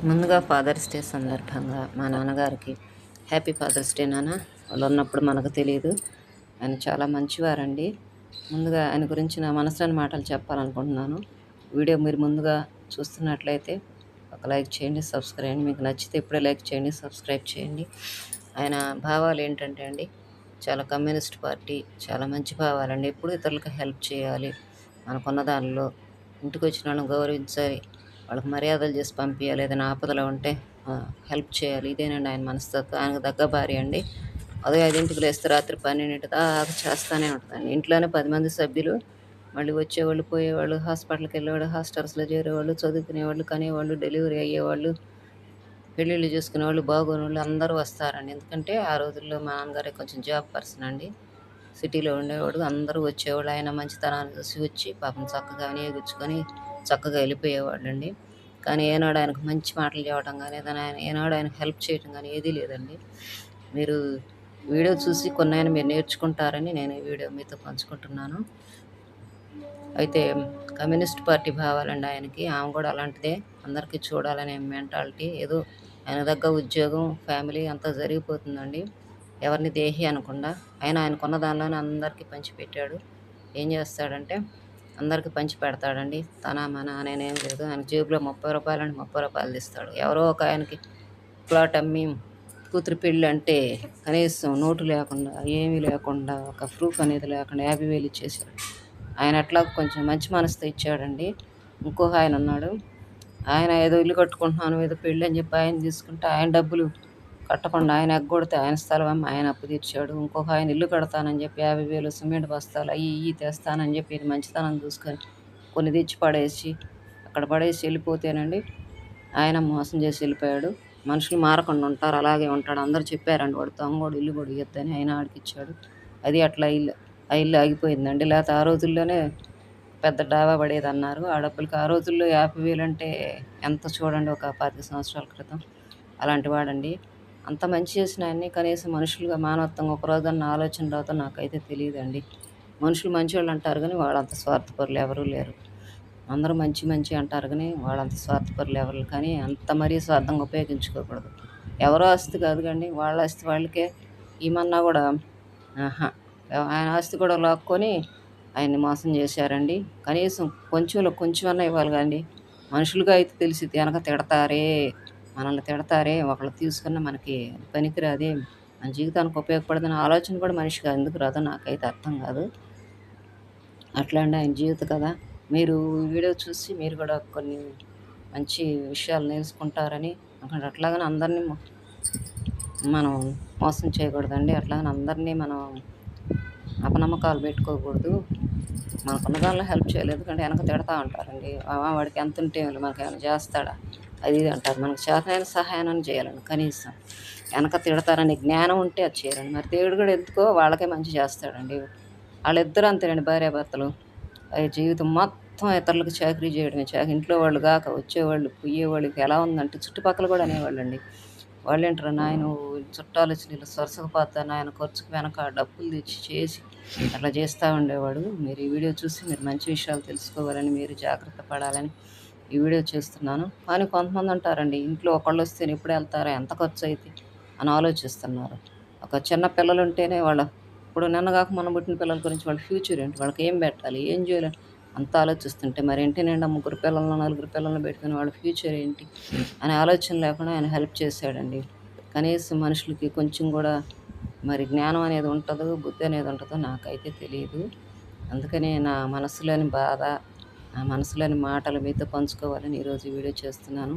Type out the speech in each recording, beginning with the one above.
ముందుగా fathers day సందర్భంగా మా నాన్నగారికి హ్యాపీ ఫాదర్స్ డే నాన్న. వాళ్ళు ఉన్నప్పుడు మనకు తెలియదు. ఆయన చాలా మంచివారండి. ముందుగా ఆయన గురించి నా మనసులోని మాటలు చెప్పాలనుకుంటున్నాను. వీడియో మీరు ముందుగా చూస్తున్నట్లయితే ఒక లైక్ చేయండి, సబ్స్క్రైబ్ చేయండి. మీకు నచ్చితే ఇప్పుడే లైక్ చేయండి, సబ్స్క్రైబ్ చేయండి. ఆయన భావాలు ఏంటంటే అండి, చాలా కమ్యూనిస్ట్ పార్టీ, చాలా మంచి భావాలండి. ఎప్పుడు ఇతరులకు హెల్ప్ చేయాలి, మనకున్న దానిలో ఇంటికి వచ్చిన వాళ్ళని గౌరవించాలి, వాళ్ళకి మర్యాదలు చేసి పంపించాలి, ఏదైనా ఆపదలో ఉంటే హెల్ప్ చేయాలి. ఇదేనండి ఆయన మనస్తత్వం. ఆయనకు దగ్గ భార్య అండి. అదే 5ంటికి లేస్తే రాత్రి 12 దాకా చేస్తూనే ఉంటుందండి. ఇంట్లోనే 10 మంది సభ్యులు, మళ్ళీ వచ్చేవాళ్ళు, పోయేవాళ్ళు, హాస్పిటల్కి వెళ్ళేవాళ్ళు, హాస్టల్స్లో చేరేవాళ్ళు, చదువుకునేవాళ్ళు, కనేవాళ్ళు, డెలివరీ అయ్యేవాళ్ళు, పెళ్ళిళ్ళు చేసుకునేవాళ్ళు, బాగోనోళ్ళు అందరూ వస్తారండి. ఎందుకంటే ఆ రోజుల్లో మా నాన్నగారే కొంచెం జాబ్ పర్సన్ అండి. సిటీలో ఉండేవాడు. అందరూ వచ్చేవాళ్ళు. ఆయన మంచితనాన్ని చూసి వచ్చి పాపం చక్కగా వినియోగించుకొని చక్కగా వెళ్ళిపోయేవాళ్ళండి. కానీ ఏనాడు ఆయనకు మంచి మాటలు చెప్పడం కానీ, ఏదైనా ఏనాడు ఆయనకు హెల్ప్ చేయడం కానీ ఏదీ లేదండి. మీరు వీడియో చూసి కొన్నైనా మీరు నేర్చుకుంటారని నేను ఈ వీడియో మీతో పంచుకుంటున్నాను. అయితే కమ్యూనిస్ట్ పార్టీ భావాలండి ఆయనకి. ఆమె కూడా అలాంటిదే. అందరికీ చూడాలనే మెంటాలిటీ. ఏదో ఆయన దగ్గర ఉద్యోగం, ఫ్యామిలీ అంతా జరిగిపోతుందండి. ఎవరిని దేహి అనకుండా. ఆయనకున్న దానిలోనే అందరికీ పంచిపెట్టాడు. ఏం చేస్తాడంటే అందరికీ పంచి పెడతాడండి. తన మన అనేనేం లేదు. ఆయన జేబులో రూ. 30 అంటే రూ. 30 తీస్తాడు. ఎవరో ఒక ఆయనకి ప్లాట్ అమ్మి కూతురు పెళ్ళి అంటే కనీసం నోటు లేకుండా, ఏమీ లేకుండా, ఒక ప్రూఫ్ అనేది లేకుండా 50,000 ఇచ్చేసాడు. ఆయన అట్లా కొంచెం మంచి మనసుతో ఇచ్చాడండి. ఇంకొక ఆయన ఉన్నాడు. ఆయన ఏదో ఇల్లు కట్టుకుంటున్నాను, ఏదో పెళ్ళి అని చెప్పి ఆయన తీసుకుంటే ఆయన డబ్బులు కట్టకుండా ఆయన ఎగ్గొడితే ఆయన స్థలం అమ్మి ఆయన అప్పు తీర్చాడు. ఇంకొక ఆయన ఇల్లు కడతానని చెప్పి 50,000 సిమెంట్ బస్తాలు అవి ఇవి తెస్తానని చెప్పి ఇది మంచితనం చూసుకొని కొన్ని తెచ్చి పడేసి అక్కడ పడేసి వెళ్ళిపోతేనండి ఆయన మోసం చేసి వెళ్ళిపోయాడు. మనుషులు మారకుండా ఉంటారు, అలాగే ఉంటాడు. అందరూ చెప్పారండి వాడు దొంగోడు, ఇల్లు కూడా ఇయ్యొద్దని. ఆయన ఆడికిచ్చాడు. అది అట్లా ఆ ఇల్లు ఆగిపోయిందండి. లేకపోతే ఆ రోజుల్లోనే పెద్ద డాబా పడేదన్నారు. ఆ డబ్బులకి ఆ రోజుల్లో 50,000 అంటే ఎంత చూడండి, ఒక 25 సంవత్సరాల క్రితం. అలాంటి వాడండి. అంత మంచి చేసిన ఆయన్ని కనీసం మనుషులుగా మానవత్వంగా ఒక రోజన్న ఆలోచన రాదో నాకైతే తెలియదండి. మనుషులు మంచోళ్ళు అంటారు కానీ వాళ్ళంత స్వార్థపరులు ఎవరూ లేరు. అందరూ మంచి మంచి అంటారు కానీ వాళ్ళంత స్వార్థపరులు ఎవరు, కానీ అంత మరీ స్వార్థంగా ఉపయోగించుకోకూడదు. ఎవరో ఆస్తి కాదు కండి, వాళ్ళ ఆస్తి వాళ్ళకే ఈమన్నా కూడా ఆహా ఆయన ఆస్తి కూడా లాక్కొని ఆయన్ని మోసం చేశారండి. కనీసం కొంచెంలో కొంచెమన్నా ఇవ్వాలి కానీ మనుషులుగా అయితే తెలిసి వెనక తిడతారే, మనల్ని తిడతారే, ఒకళ్ళు తీసుకున్న మనకి పనికిరాదే, మన జీవితానికి ఉపయోగపడదని ఆలోచన కూడా మనిషికి ఎందుకు రాదో నాకైతే అర్థం కాదు. అట్లా అండి ఆయన జీవిత కథ. మీరు ఈ వీడియో చూసి మీరు కూడా కొన్ని మంచి విషయాలు నేర్చుకుంటారని అనుకుంటాను. అట్లాగని అందరినీ మనం మోసం చేయకూడదండి. అట్లాగని అందరినీ మనం అపనమ్మకాలు పెట్టుకోకూడదు. మనకున్న దానిలో హెల్ప్ చేయలేదు ఎందుకంటే వెనక తిడతా ఉంటారండి. వాడికి ఎంత ఉంటే మనకి ఏమైనా చేస్తాడా, అది ఇది అంటారు. మనకు చేతనైన సహాయాన్ని చేయాలండి. కనీసం వెనక తిడతారని జ్ఞానం ఉంటే అది చేయాలండి. మరి దేవుడు కూడా ఎందుకో వాళ్ళకే మంచి చేస్తాడండి. వాళ్ళిద్దరూ అంతేనండి, భార్యాభర్తలు. జీవితం మొత్తం ఇతరులకు చాకరీ చేయడమే. ఇంట్లో వాళ్ళు కాక వచ్చేవాళ్ళు, పోయేవాళ్ళకి ఎలా ఉందంటే చుట్టుపక్కల కూడా అనేవాళ్ళండి. వాళ్ళేంటారు, నాయన చుట్టాలు వచ్చి నీళ్ళు సొరసకపోతా, నాయన ఖర్చుకు వెనక డబ్బులు తెచ్చి చేసి అట్లా చేస్తూ ఉండేవాడు. మీరు ఈ వీడియో చూసి మీరు మంచి విషయాలు తెలుసుకోవాలని, మీరు జాగ్రత్త పడాలని ఈ వీడియో చేస్తున్నాను. కానీ కొంతమంది ఉంటారండి, ఇంట్లో ఒకళ్ళు వస్తే ఎప్పుడు వెళ్తారా, ఎంత ఖర్చు అయితే అని ఆలోచిస్తున్నారు. ఒక చిన్న పిల్లలు ఉంటేనే ఇప్పుడు నిన్నగాక మనం పుట్టిన పిల్లల గురించి వాళ్ళ ఫ్యూచర్ ఏంటి, వాళ్ళకి ఏం పెట్టాలి, ఏం చేయాలి అంత ఆలోచిస్తుంటే, మరి ఇంటి నిండా 3 పిల్లలను 4 పిల్లలను పెట్టుకుని వాళ్ళ ఫ్యూచర్ ఏంటి అనే ఆలోచన లేకుండా ఆయన హెల్ప్ చేశాడండి. కనీసం మనుషులకి కొంచెం కూడా మరి జ్ఞానం అనేది ఉంటుందో, బుద్ధి అనేది ఉంటుందో నాకైతే తెలియదు. అందుకనే నా మనసులోని బాధ, నా మనసులోని మాటలు మీతో పంచుకోవాలని ఈరోజు ఈ వీడియో చేస్తున్నాను.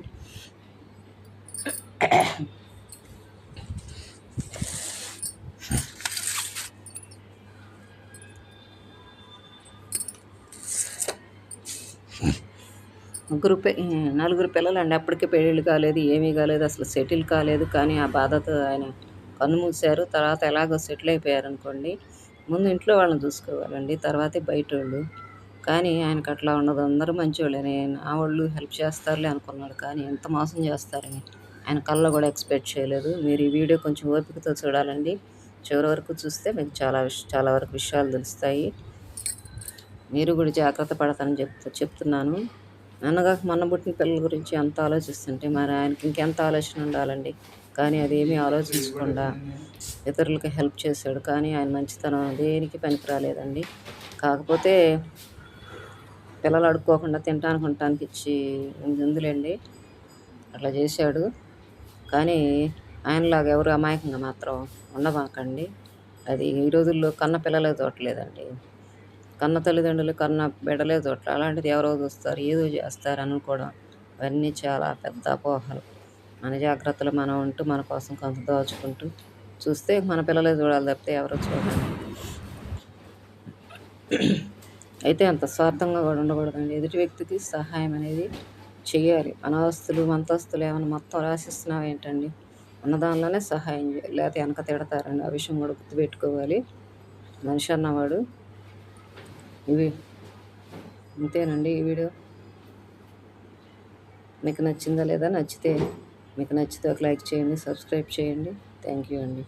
నలుగురు పిల్లలండి. అప్పటికే పెళ్ళిళ్ళు కాలేదు, ఏమీ కాలేదు, అసలు సెటిల్ కాలేదు. కానీ ఆ బాధతో ఆయన కన్నుమూశారు. తర్వాత ఎలాగో సెటిల్ అయిపోయారనుకోండి. ముందు ఇంట్లో వాళ్ళని చూసుకోవాలండి, తర్వాతే బయటోళ్ళు. కానీ ఆయనకు అట్లా ఉండదు. అందరూ మంచోళ్ళే, నా వాళ్ళు హెల్ప్ చేస్తారులే అనుకున్నాడు. కానీ ఎంత మోసం చేస్తారని ఆయన కల్లో కూడా ఎక్స్పెక్ట్ చేయలేదు. మీరు ఈ వీడియో కొంచెం ఓపికతో చూడాలండి. చివరి వరకు చూస్తే మీకు చాలా వరకు విషయాలు తెలుస్తాయి. మీరు కూడా జాగ్రత్త పడతానని చెప్తున్నాను. అనగా మొన్న పుట్టిన పిల్లల గురించి అంత ఆలోచిస్తుంటే మరి ఆయనకి ఇంకెంత ఆలోచన ఉండాలండి. కానీ అదేమీ ఆలోచించకుండా ఇతరులకి హెల్ప్ చేశాడు. కానీ ఆయన మంచితనం దేనికి పనికి రాలేదండి. కాకపోతే పిల్లలు అడుక్కోకుండా తినటానికి ఉండటానికి ఇచ్చి ఉందిలేండి. అట్లా చేశాడు. కానీ ఆయనలాగా ఎవరు అమాయకంగా మాత్రం ఉండమాకండి. అది ఈ రోజుల్లో కన్న పిల్లలే చూడట్లేదండి. కన్న తల్లిదండ్రులు కన్న బిడ్డలే చూడట్లేదు. అలాంటిది ఎవరో చూస్తారు, ఏదో చేస్తారు అనుకోవడం అవన్నీ చాలా పెద్ద అపోహలు. మన జాగ్రత్తలు మనం ఉంటూ మన కోసం కొంత దాచుకుంటూ చూస్తే మన పిల్లలే చూడాలి తప్పితే ఎవరో చూడాలి. అయితే అంత స్వార్థంగా కూడా ఉండకూడదండి. ఎదుటి వ్యక్తికి సహాయం అనేది చెయ్యాలి. అనాస్తులు మంతస్తులు ఏమైనా మొత్తం రాసిస్తున్నావు ఏంటండి? ఉన్న దానిలోనే సహాయం చేయాలి. లేకపోతే వెనక తిడతారండి. ఆ విషయం కూడా గుర్తుపెట్టుకోవాలి. మనిషి అన్నవాడు ఇవి ఇంతేనండి. ఈ వీడియో మీకు నచ్చిందా లేదా? మీకు నచ్చితే ఒక లైక్ చేయండి, సబ్స్క్రైబ్ చేయండి. థ్యాంక్ యూ అండి.